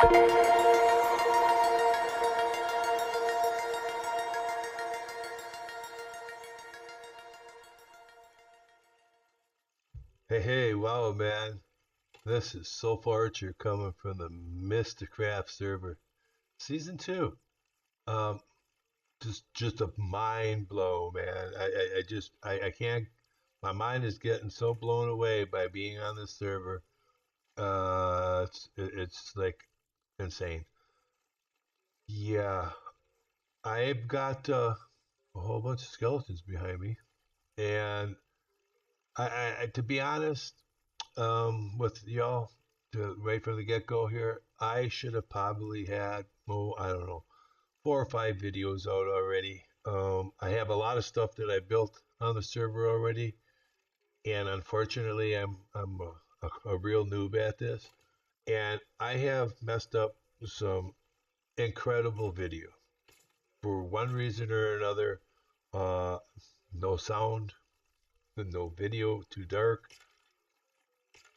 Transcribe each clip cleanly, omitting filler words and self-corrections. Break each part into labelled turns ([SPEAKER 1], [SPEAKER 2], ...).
[SPEAKER 1] Hey, wow, man. This is so far Archer coming from the Mysticraft server. Season 2. Um, just a mind blow, man. I can't, my mind is getting so blown away by being on this server. It's like insane. Yeah, I've got a whole bunch of skeletons behind me. And to be honest, with y'all, right from the get go here, I should have probably had, oh, I don't know, 4 or 5 videos out already. I have a lot of stuff that I built on the server already, and unfortunately, I'm a real noob at this, and I have messed up some incredible video for one reason or another. Uh, no sound, no video, too dark.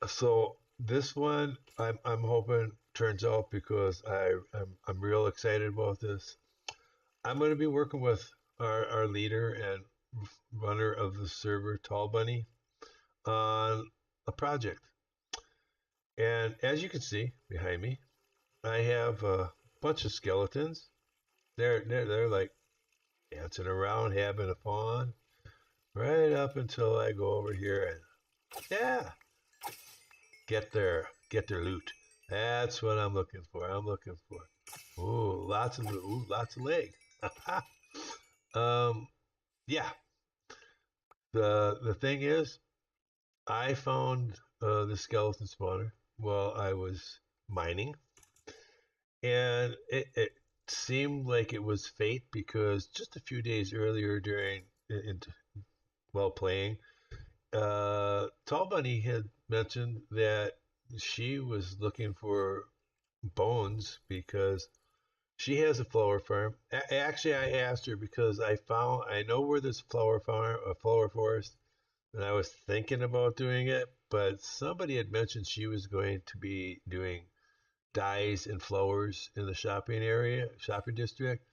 [SPEAKER 1] So this one, I'm hoping turns out because I'm real excited about this. I'm going to be working with our leader and runner of the server, Tall Bunny, on a project. And as you can see behind me, I have a bunch of skeletons. They're like dancing around, having a fun, right up until I go over here and yeah, get their loot. That's what I'm looking for. I'm looking for. Lots of leg. um, yeah. The thing is, I found the skeleton spawner while I was mining, and it seemed like it was fate because just a few days earlier while playing, Tall Bunny had mentioned that she was looking for bones because she has a flower farm. Actually, I asked her because I know where this flower farm, a flower forest, and I was thinking about doing it, but somebody had mentioned she was going to be doing dyes and flowers in the shopping district.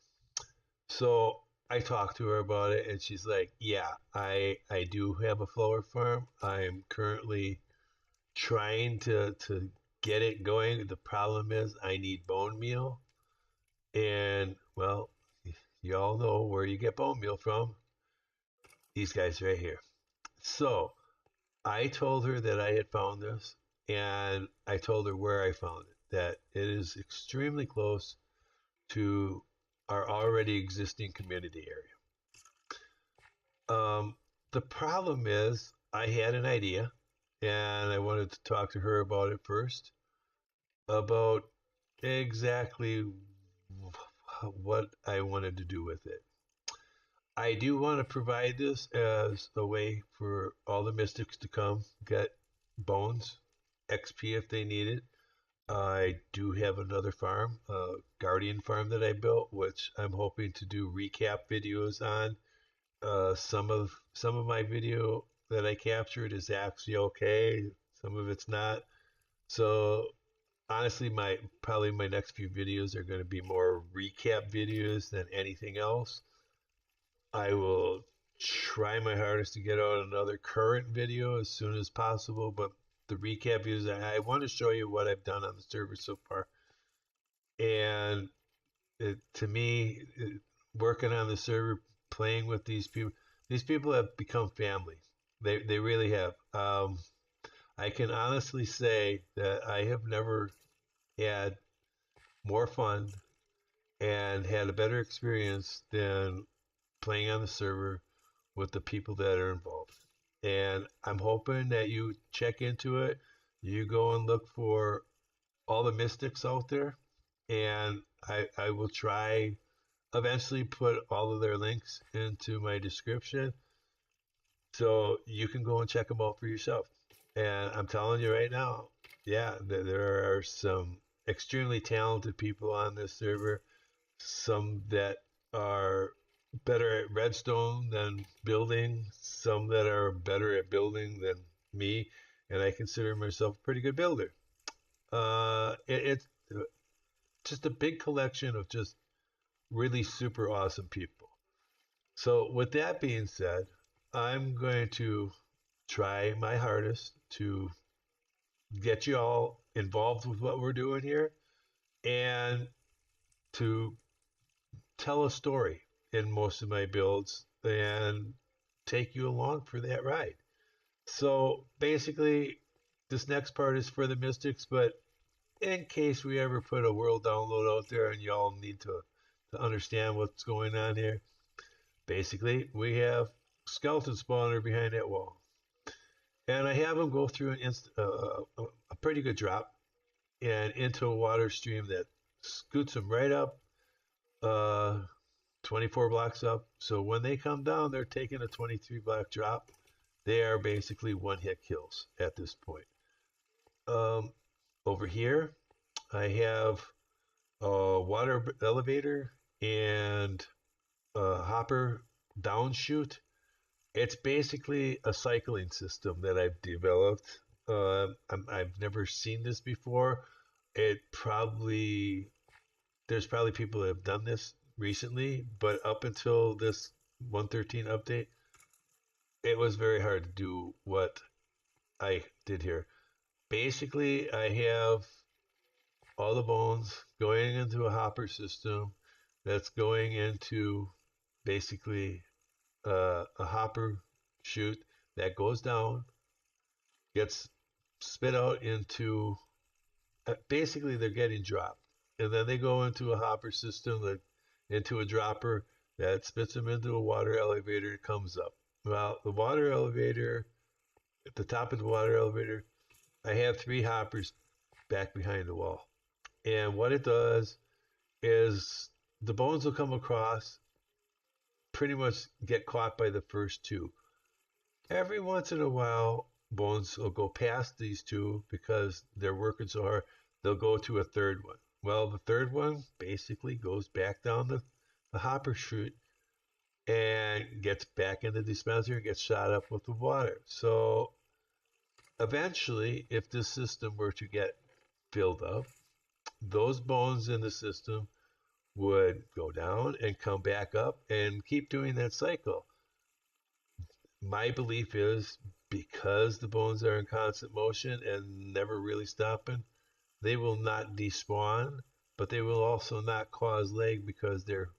[SPEAKER 1] So I talked to her about it, and she's like, "Yeah, I do have a flower farm. I'm currently trying to get it going. The problem is I need bone meal, and well, you all know where you get bone meal from. These guys right here. So I told her that I had found this, and I told her where I found it. That it is extremely close to our already existing community area. The problem is, I had an idea, and I wanted to talk to her about it first, about exactly what I wanted to do with it. I do want to provide this as a way for all the mystics to come get bones, XP if they need it. I do have another farm, a guardian farm that I built, which I'm hoping to do recap videos on. Some of my video that I captured is actually okay. Some of it's not. So honestly, my next few videos are going to be more recap videos than anything else. I will try my hardest to get out another current video as soon as possible, but the recap is I want to show you what I've done on the server so far. And to me, working on the server, playing with these people have become family. They really have. I can honestly say that I have never had more fun and had a better experience than playing on the server with the people that are involved. And I'm hoping that you check into it. You go and look for all the mystics out there, and I will try eventually put all of their links into my description so you can go and check them out for yourself. And I'm telling you right now, yeah, there are some extremely talented people on this server, some that are better at redstone than building, some that are better at building than me, and I consider myself a pretty good builder. It's just a big collection of just really super awesome people. So, with that being said, I'm going to try my hardest to get you all involved with what we're doing here and to tell a story in most of my builds and take you along for that ride. So, basically, this next part is for the Mystics, but in case we ever put a world download out there and y'all need to understand what's going on here, basically, we have skeleton spawner behind that wall. And I have them go through a pretty good drop and into a water stream that scoots them right up, uh, 24 blocks up. So when they come down, they're taking a 23 block drop. They are basically one hit kills at this point. Um, Over here, I have a water elevator and a hopper downshoot. It's basically a cycling system that I've developed. I've never seen this before. It probably There's probably people that have done this recently, but up until this 113 update, it was very hard to do what I did here. Basically, I have all the bones going into a hopper system that's going into basically a hopper chute that goes down, gets spit out into basically they're getting dropped, and then they go into a hopper system that into a dropper that spits them into a water elevator and comes up. Well, the water elevator at the top of the water elevator, I have three hoppers back behind the wall, and what it does is the bones will come across, pretty much get caught by the first two. Every once in a while, bones will go past these two because they're working so hard. They'll go to a third one. Well, the third one basically goes back down the hopper chute and gets back in the dispenser and gets shot up with the water. So eventually, if this system were to get filled up, those bones in the system would go down and come back up and keep doing that cycle. My belief is because the bones are in constant motion and never really stopping, they will not despawn, but they will also not cause lag because they're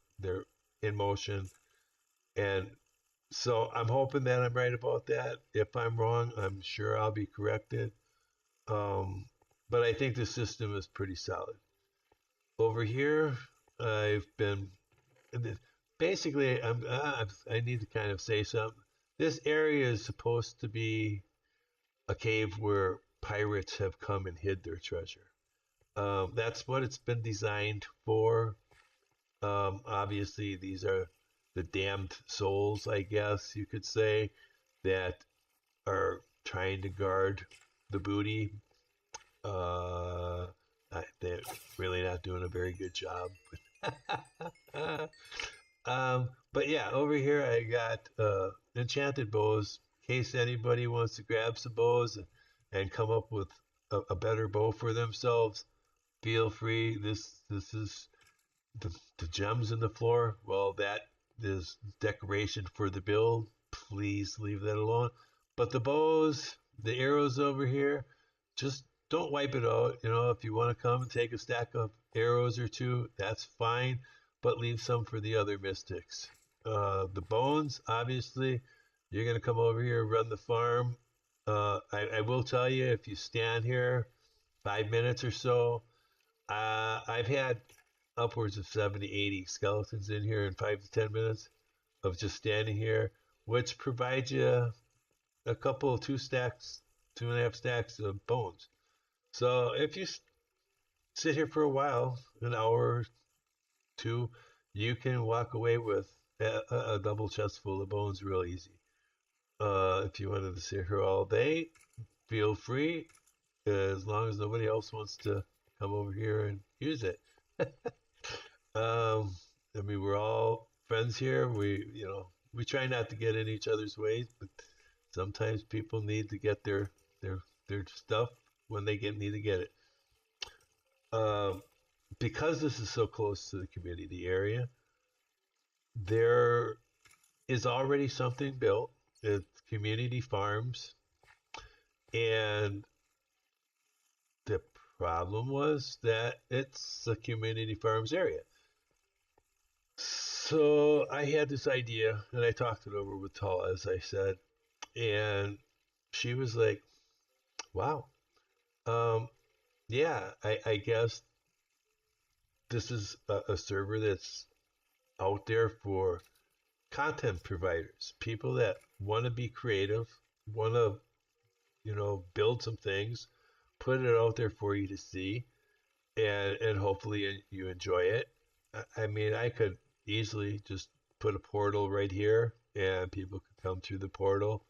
[SPEAKER 1] in motion. And so I'm hoping that I'm right about that. If I'm wrong, I'm sure I'll be corrected. Um, but I think the system is pretty solid. Over here, I've been basically I need to kind of say something. This area is supposed to be a cave where pirates have come and hid their treasure. That's what it's been designed for. Obviously, these are the damned souls, I guess you could say, that are trying to guard the booty. Uh, they're really not doing a very good job. But yeah, over here I got enchanted bows. In case anybody wants to grab some bows and come up with a better bow for themselves, feel free. This is the gems in the floor. Well, that is decoration for the build. Please leave that alone. But the bows, the arrows over here, just don't wipe it out. You know, if you want to come and take a stack of arrows or two, that's fine. But leave some for the other mystics. The bones, obviously, you're going to come over here and run the farm. I will tell you, if you stand here 5 minutes or so, I've had upwards of 70, 80 skeletons in here in 5 to 10 minutes of just standing here, which provides you a couple, 2 stacks, 2.5 stacks of bones. So if you sit here for a while, an hour or two, you can walk away with a double chest full of bones real easy. If you wanted to sit here all day, feel free, as long as nobody else wants to come over here and use it. I mean, we're all friends here. We try not to get in each other's ways, but sometimes people need to get their stuff when they need to get it. Um, because this is so close to the community area, there is already something built. It's community farms, and the problem was that it's a community farms area. So I had this idea, and I talked it over with Tala, as I said, and she was like, "Wow, um, yeah, I guess this is a server that's out there for content providers, people that want to be creative, want to, build some things, put it out there for you to see, and hopefully you enjoy it. I mean, I could easily just put a portal right here, and people could come through the portal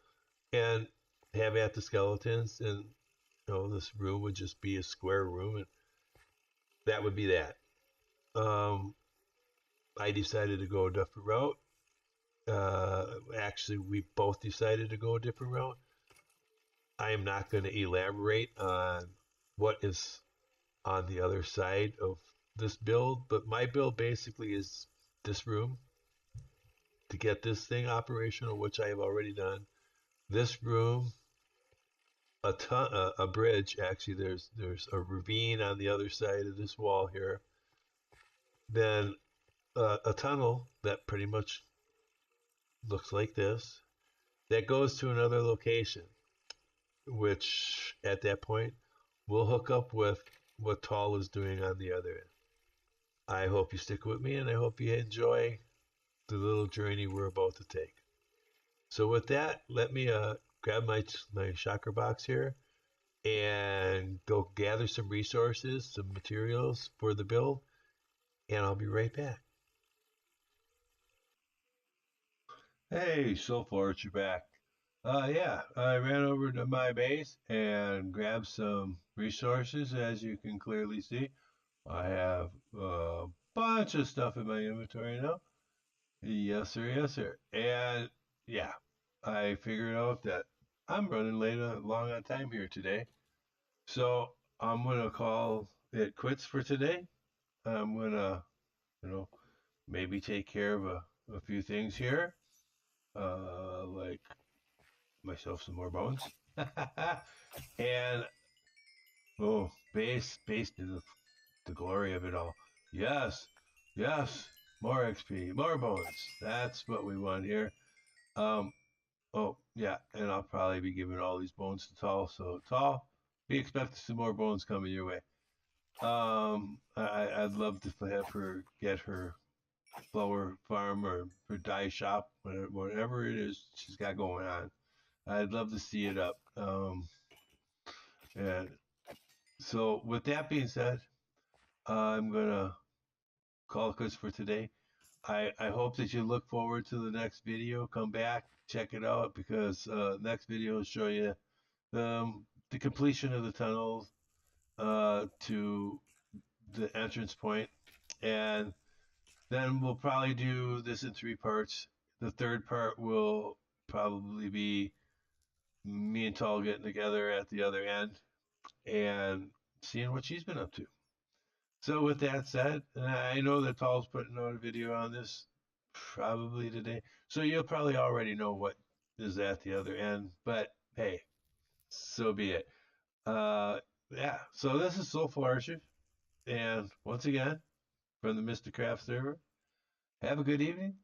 [SPEAKER 1] and have at the skeletons, and this room would just be a square room, and that would be that. Um, I decided to go a different route. Actually, we both decided to go a different route. I am not going to elaborate on what is on the other side of this build, but my build basically is this room to get this thing operational, which I have already done. This room, a bridge. Actually, there's a ravine on the other side of this wall here. Then a tunnel that pretty much looks like this that goes to another location, which at that point will hook up with what Tall is doing on the other end. I hope you stick with me, and I hope you enjoy the little journey we're about to take. So with that, let me grab my chakra box here and go gather some resources, some materials for the build, and I'll be right back. Hey, so far you're back. Yeah, I ran over to my base and grabbed some resources. As you can clearly see, I have a bunch of stuff in my inventory now. Yes, sir. Yes, sir. And yeah, I figured out that I'm running long on time here today. So I'm gonna call it quits for today. I'm gonna, you know, maybe take care of a few things here, like myself some more bones, and base to the glory of it all. Yes, yes, more XP, more bones. That's what we want here. Um, Oh, yeah, and I'll probably be giving all these bones to Tall. So, Tall, be expecting some more bones coming your way. I'd love to have her get her flower farm or her dye shop, whatever it is she's got going on. I'd love to see it up. And so, with that being said, I'm gonna call it quits for today. I hope that you look forward to the next video. Come back, check it out because next video will show you the completion of the tunnel to the entrance point, and then we'll probably do this in three parts. The third part will probably be me and Tall getting together at the other end and seeing what she's been up to. So with that said, I know that Tall's putting out a video on this probably today, so you'll probably already know what is at the other end. But hey, so be it. Uh, yeah. So this is Soul Flourisher, and once again from the Mysticraft server. Have a good evening.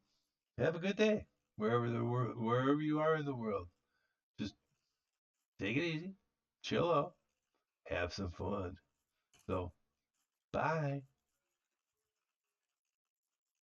[SPEAKER 1] Have a good day, wherever you are in the world. Just take it easy, chill out, have some fun. So, bye.